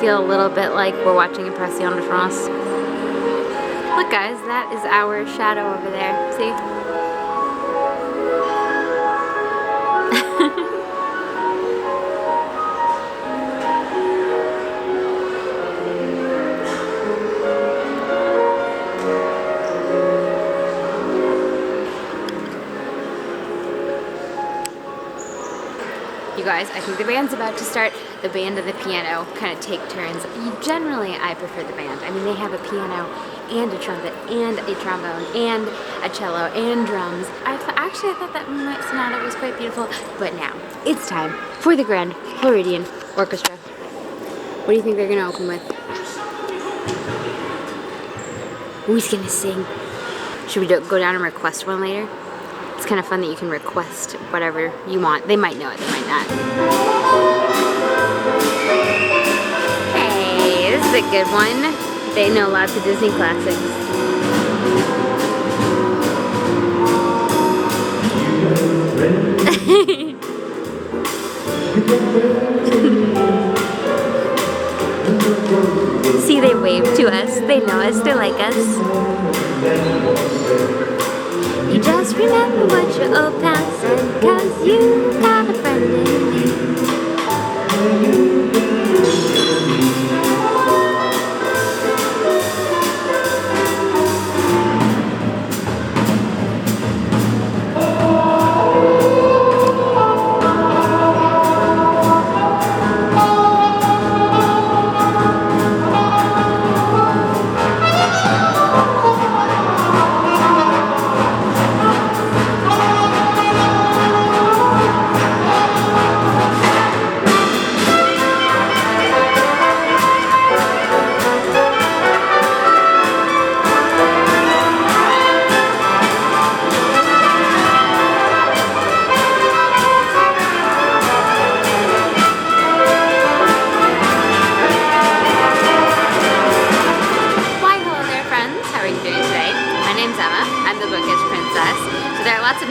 feel a little bit like we're watching Impression de France. Look guys, that is our shadow over there. See? You guys, I think the band's about to start. The band and the piano kind of take turns. Generally, I prefer the band. I mean, they have a piano and a trumpet and a trombone and a cello and drums. Actually, I thought that Moonlight Sonata was quite beautiful. But now, it's time for the Grand Floridian Orchestra. What do you think they're going to open with? Who's going to sing? Should we go down and request one later? It's kind of fun that you can request whatever you want. They might know it, they might not. Hey, this is a good one. They know lots of Disney classics. See, they wave to us. They know us. They like us. You just remember what your old pal said, 'cause you got a friend in me.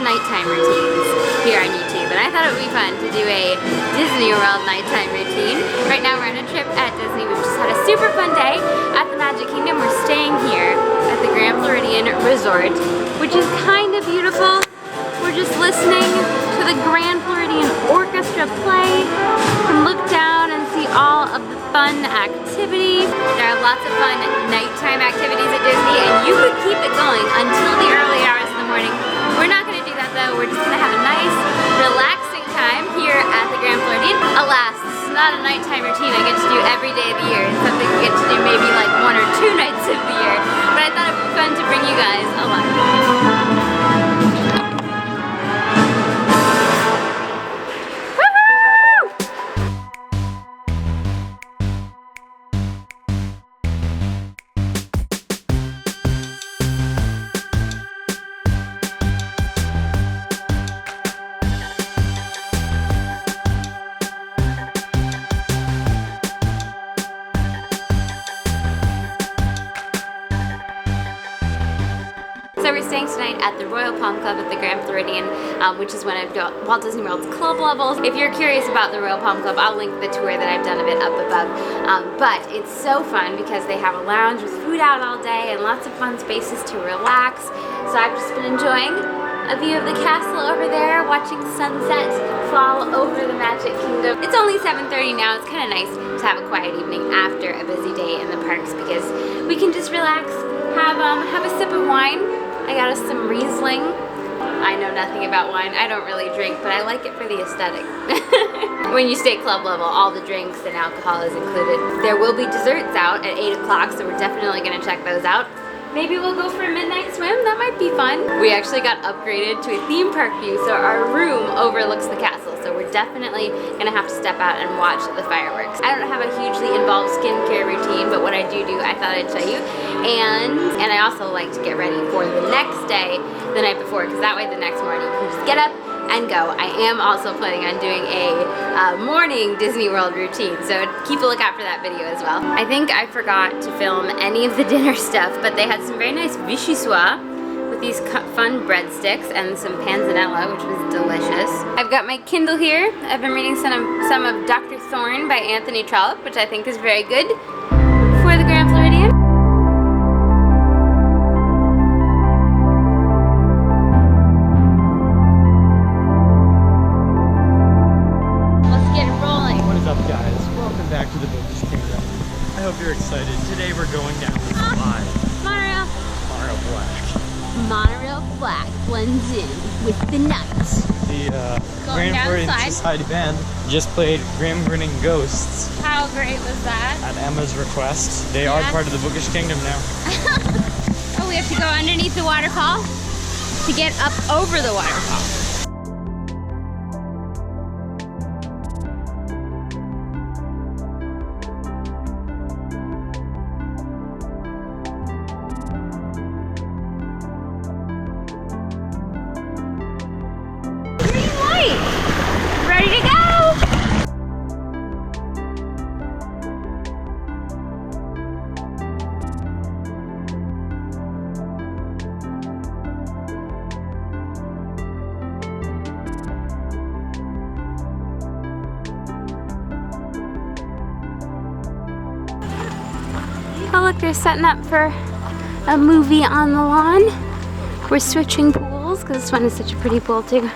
Nighttime routines here on YouTube, and I thought it would be fun to do a Disney World nighttime routine. Right now we're on a trip at Disney. We've just had a super fun day at the Magic Kingdom. We're staying here at the Grand Floridian Resort, which is kind of beautiful. We're just listening to the Grand Floridian Orchestra play. You can look down and see all of the fun activities. There are lots of fun nighttime activities at Disney, and you could keep it going until the early hours in the morning. We're not going to do that though. We're just going to have a nice, relaxing time here at the Grand Floridian. Alas, this is not a nighttime routine I get to do every day of the year. It's something we get to do maybe like 1 or 2 nights of the year. But I thought it would be fun to bring you guys along. So we're staying tonight at the Royal Palm Club at the Grand Floridian, which is one of Walt Disney World's club levels. If you're curious about the Royal Palm Club, I'll link the tour that I've done of it up above. But it's so fun because they have a lounge with food out all day and lots of fun spaces to relax. So I've just been enjoying a view of the castle over there, watching sunset fall over the Magic Kingdom. It's only 7:30 now. It's kind of nice to have a quiet evening after a busy day in the parks because we can just relax, have a sip of wine. I got us some Riesling. I know nothing about wine. I don't really drink, but I like it for the aesthetic. When you stay club level, all the drinks and alcohol is included. There will be desserts out at 8 o'clock, so we're definitely going to check those out. Maybe we'll go for a midnight swim. That might be fun. We actually got upgraded to a theme park view, so our room overlooks the castle. So we're definitely gonna have to step out and watch the fireworks. I don't have a hugely involved skincare routine, but what I do, I thought I'd show you. And I also like to get ready for the next day, the night before, because that way the next morning you can just get up and go. I am also planning on doing a morning Disney World routine, so keep a lookout for that video as well. I think I forgot to film any of the dinner stuff, but they had some very nice vichyssoise with these fun breadsticks and some panzanella, which was delicious. I've got my Kindle here. I've been reading some of Dr. Thorne by Anthony Trollope, which I think is very good for the Grand Floridian. Let's get it rolling. What is up, guys? Welcome back to the Bookish Kingdom. I hope you're excited. Today we're going down the slide. Monorail. Monorail Black. Monorail Black blends in with the night. The Grand Floridian Society Band just played Grim Grinning Ghosts. How great was that? At Emma's request. They are part of the Bookish Kingdom now. Oh, we have to go underneath the waterfall to get up over the waterfall. Ready to go! Oh look, they're setting up for a movie on the lawn. We're switching pools because this one is such a pretty pool too.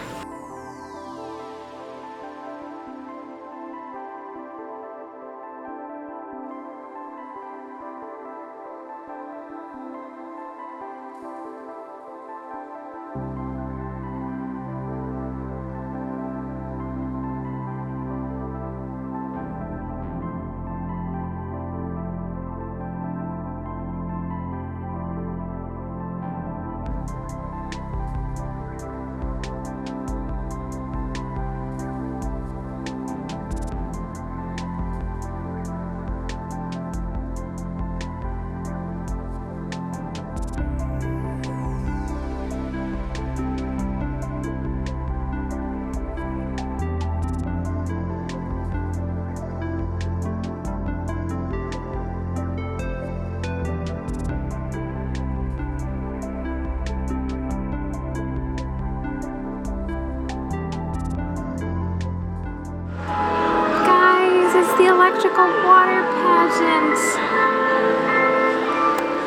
The electrical water pageant.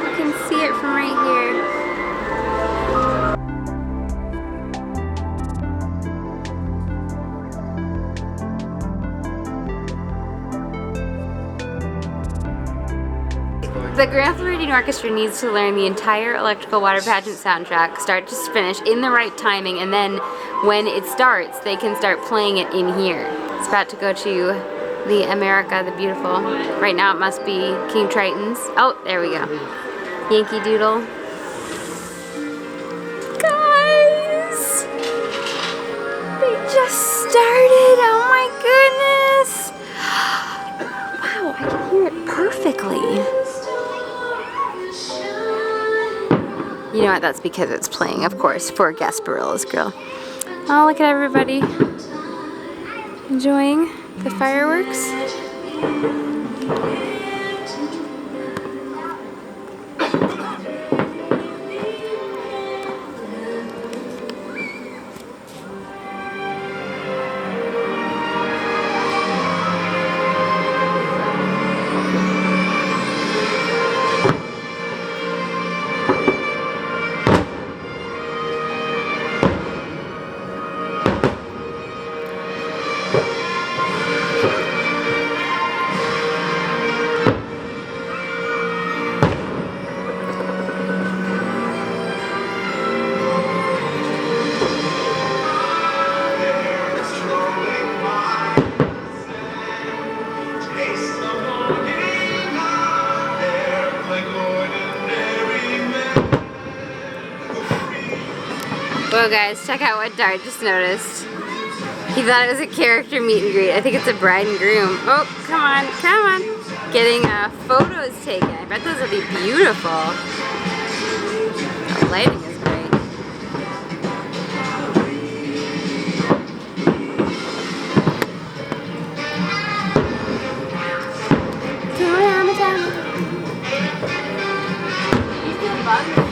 You can see it from right here. The Grand Floridian Orchestra needs to learn the entire electrical water pageant soundtrack, start to finish, in the right timing, and then when it starts, they can start playing it in here. It's about to go to the America the Beautiful. Right now it must be King Triton's. Oh, there we go. Yankee Doodle. Guys! They just started! Oh my goodness! Wow, I can hear it perfectly. You know what? That's because it's playing, of course, for Gasparilla's Grill. Oh, look at everybody enjoying the fireworks. Whoa guys, check out what Dart just noticed. He thought it was a character meet and greet. I think it's a bride and groom. Oh, come on, come on. Getting photos taken. I bet those will be beautiful. The lighting is great. You see the bugs?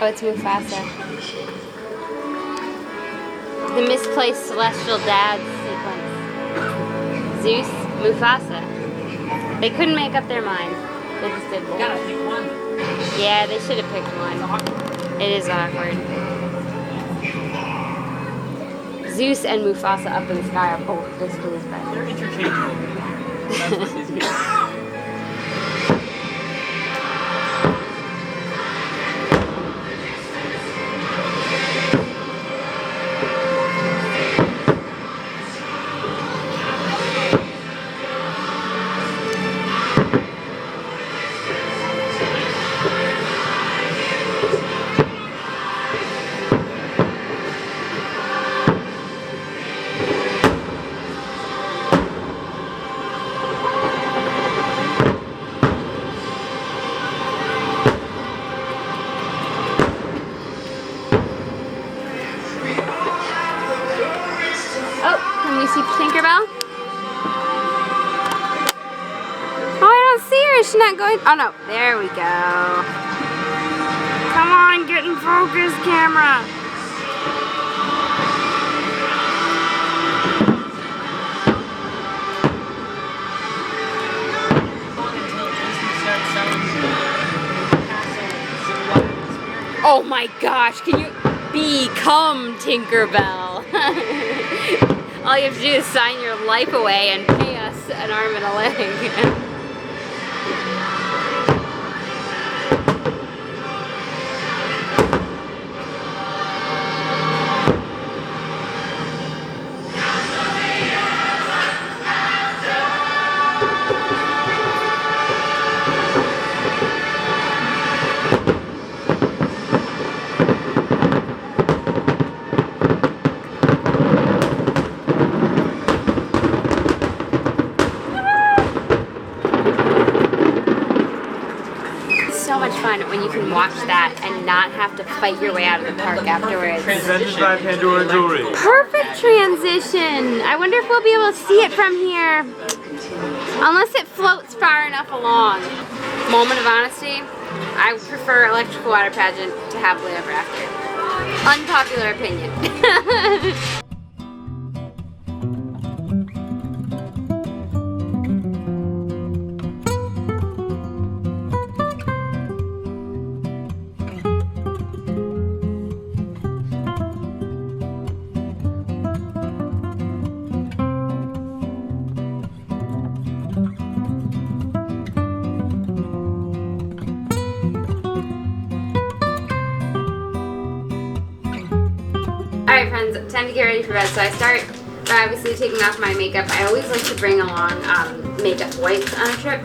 Oh, it's Mufasa. The misplaced celestial dad sequence. Zeus, Mufasa. They couldn't make up their minds. They just did both. You gotta pick one. Yeah, they should have picked one. It is awkward. Zeus and Mufasa up in the sky are both displeased by They're interchangeable. That's what these people are. Tinkerbell? Oh, I don't see her. Is she not going? Oh, no. There we go. Come on, get in focus, camera. Oh my gosh, can you become Tinkerbell? All you have to do is sign your life away and pay us an arm and a leg. So much fun when you can watch that and not have to fight your way out of the park afterwards. Presented by Pandora Jewelry. Perfect transition. I wonder if we'll be able to see it from here. Unless it floats far enough along. Moment of honesty. I prefer Electrical Water Pageant to Happily Ever After. Unpopular opinion. Alright friends, time to get ready for bed. So I start by obviously taking off my makeup. I always like to bring along makeup wipes on a trip.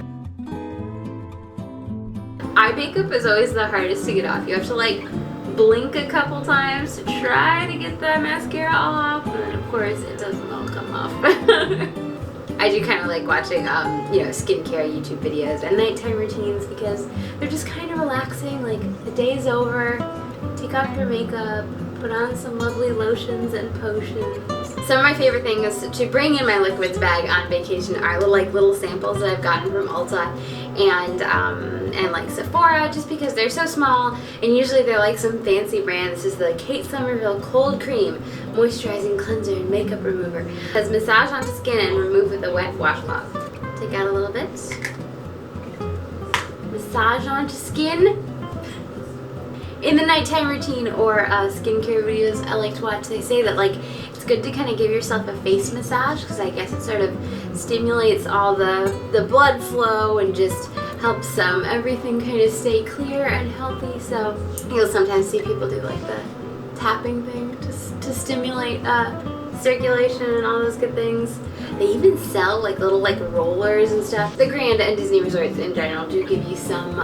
Eye makeup is always the hardest to get off. You have to like blink a couple times to try to get the mascara off, and then of course it doesn't all come off. I do kind of like watching you know, skincare YouTube videos and nighttime routines because they're just kind of relaxing. Like the day's over, take off your makeup, put on some lovely lotions and potions. Some of my favorite things to bring in my liquids bag on vacation are little samples that I've gotten from Ulta and like Sephora, just because they're so small and usually they're like some fancy brand. This is the Kate Somerville Cold Cream Moisturizing Cleanser and Makeup Remover. It says massage onto skin and remove with a wet washcloth. Take out a little bit. Massage onto skin. In the nighttime routine or skincare videos I like to watch, they say that like it's good to kind of give yourself a face massage because I guess it sort of stimulates all the blood flow and just helps everything kind of stay clear and healthy. So you'll sometimes see people do like the tapping thing to stimulate circulation and all those good things. They even sell like little like rollers and stuff. The Grand and Disney resorts in general do give you some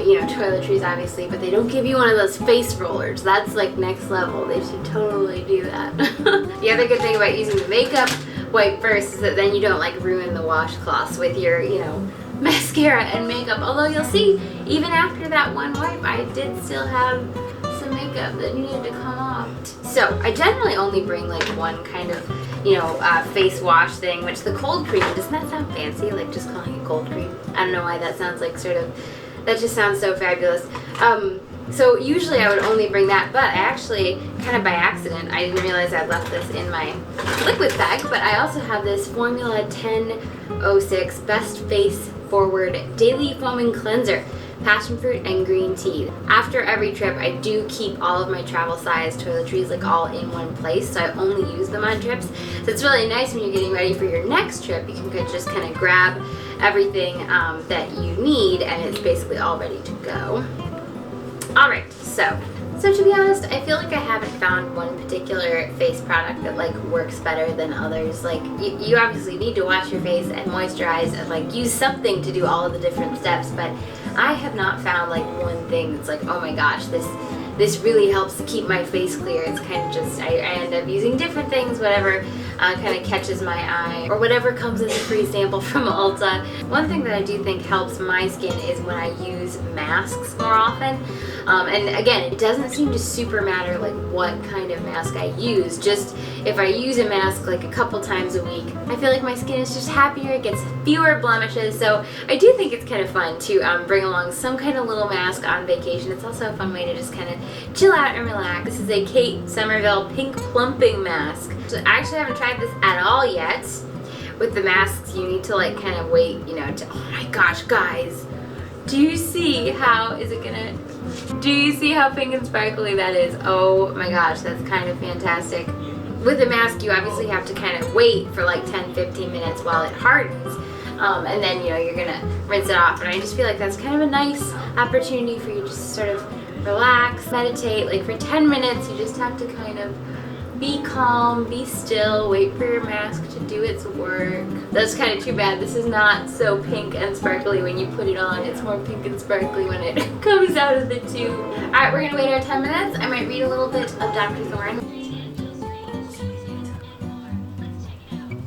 you know, toiletries obviously, but they don't give you one of those face rollers. That's like next level. They should totally do that. The other good thing about using the makeup wipe first is that then you don't like ruin the washcloths with your, you know, mascara and makeup. Although you'll see, even after that one wipe, I did still have some makeup that needed to come off. So I generally only bring like one kind of, you know, face wash thing, which the cold cream, doesn't that sound fancy? Like just calling it cold cream? I don't know why that sounds like sort of, that just sounds so fabulous. So usually I would only bring that, but I actually, kind of by accident, I didn't realize I left this in my liquid bag, but I also have this Formula 1006 Best Face Forward Daily Foaming Cleanser, passion fruit and green tea. After every trip, I do keep all of my travel size toiletries like all in one place, so I only use them on trips. So it's really nice when you're getting ready for your next trip. You can just kind of grab everything that you need, and it's basically all ready to go. Alright, so to be honest, I feel like I haven't found one particular face product that like works better than others. Like you obviously need to wash your face and moisturize and like use something to do all of the different steps, but I have not found like one thing that's like, oh my gosh, this really helps keep my face clear. It's kind of just, I end up using different things, whatever kind of catches my eye, or whatever comes in the free sample from Ulta. One thing that I do think helps my skin is when I use masks more often. And again, it doesn't seem to super matter like what kind of mask I use. Just if I use a mask like a couple times a week, I feel like my skin is just happier, it gets fewer blemishes. So I do think it's kind of fun to bring along some kind of little mask on vacation. It's also a fun way to just kind of chill out and relax. This is a Kate Somerville Pink Clumping Mask. So I actually haven't tried this at all yet. With the masks, you need to like kind of wait, you know, to, oh my gosh, guys. Do you see how, do you see how pink and sparkly that is? Oh my gosh, that's kind of fantastic. With the mask, you obviously have to kind of wait for like 10-15 minutes while it hardens. And then, you know, you're gonna rinse it off. And I just feel like that's kind of a nice opportunity for you to just sort of relax, meditate. Like for 10 minutes, you just have to kind of be calm, be still, wait for your mask to do its work. That's kind of too bad. This is not so pink and sparkly when you put it on. It's more pink and sparkly when it comes out of the tube. Alright, we're gonna wait our 10 minutes. I might read a little bit of Dr. Thorne.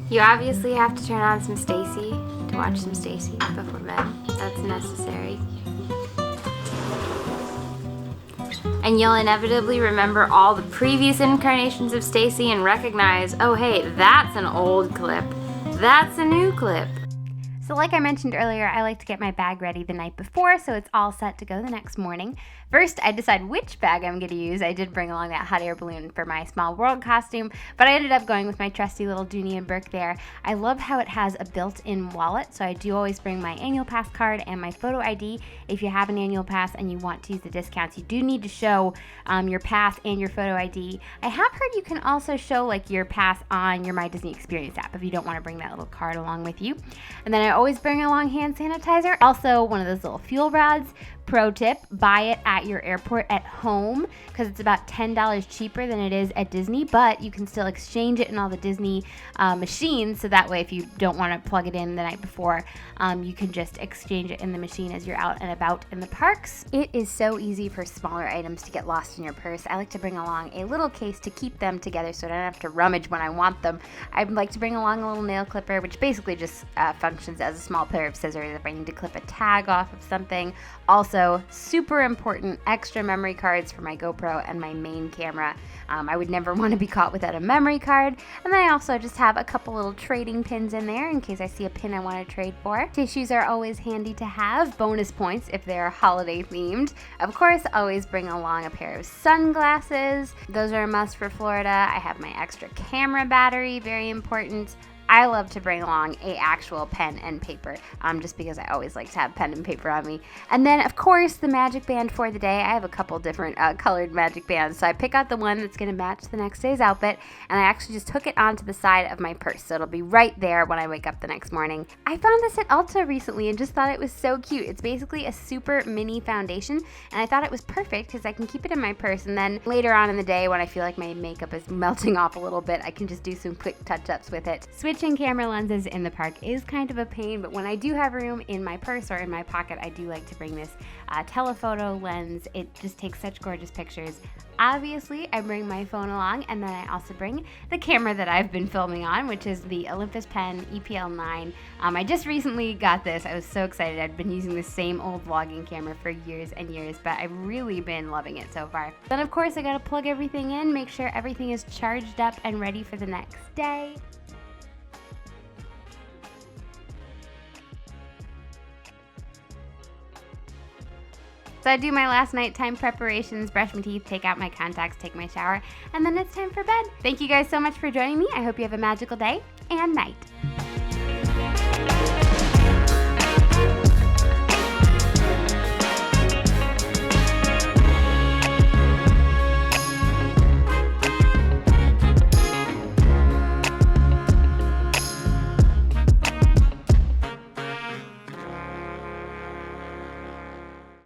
You obviously have to turn on some Stacy to watch some Stacy before bed. That's necessary. And you'll inevitably remember all the previous incarnations of Stacy and recognize, oh hey, that's an old clip. That's a new clip. So like I mentioned earlier, I like to get my bag ready the night before so it's all set to go the next morning. First, I decide which bag I'm going to use. I did bring along that hot air balloon for my Small World costume, but I ended up going with my trusty little Dooney and Burke there. I love how it has a built-in wallet, so I do always bring my annual pass card and my photo ID. If you have an annual pass and you want to use the discounts, you do need to show your pass and your photo ID. I have heard you can also show like your pass on your My Disney Experience app if you don't want to bring that little card along with you. And then I always bring along hand sanitizer. Also, one of those little fuel rods. Pro tip, buy it at your airport at home because it's about $10 cheaper than it is at Disney, but you can still exchange it in all the Disney machines, so that way if you don't want to plug it in the night before, you can just exchange it in the machine as you're out and about in the parks. It is so easy for smaller items to get lost in your purse. I like to bring along a little case to keep them together so I don't have to rummage when I want them. I like to bring along a little nail clipper, which basically just functions as a small pair of scissors if I need to clip a tag off of something. Also, super important, extra memory cards for my GoPro and my main camera. I would never want to be caught without a memory card. And then I also just have a couple little trading pins in there in case I see a pin I want to trade for. Tissues are always handy to have, bonus points if they're holiday themed. Of course, always bring along a pair of sunglasses. Those are a must for Florida. I have my extra camera battery, very important. I love to bring along a actual pen and paper, just because I always like to have pen and paper on me. And then, of course, the magic band for the day. I have a couple different colored magic bands, so I pick out the one that's going to match the next day's outfit, and I actually just hook it onto the side of my purse, so it'll be right there when I wake up the next morning. I found this at Ulta recently and just thought it was so cute. It's basically a super mini foundation, and I thought it was perfect because I can keep it in my purse, and then later on in the day when I feel like my makeup is melting off a little bit, I can just do some quick touch-ups with it. Switching camera lenses in the park is kind of a pain, but when I do have room in my purse or in my pocket, I do like to bring this telephoto lens. It just takes such gorgeous pictures. Obviously, I bring my phone along, and then I also bring the camera that I've been filming on, which is the Olympus Pen EPL9. I just recently got this. I was so excited. I'd been using the same old vlogging camera for years and years, but I've really been loving it so far. Then, of course, I gotta plug everything in, make sure everything is charged up and ready for the next day. So I do my last nighttime preparations, brush my teeth, take out my contacts, take my shower, and then it's time for bed. Thank you guys so much for joining me. I hope you have a magical day and night.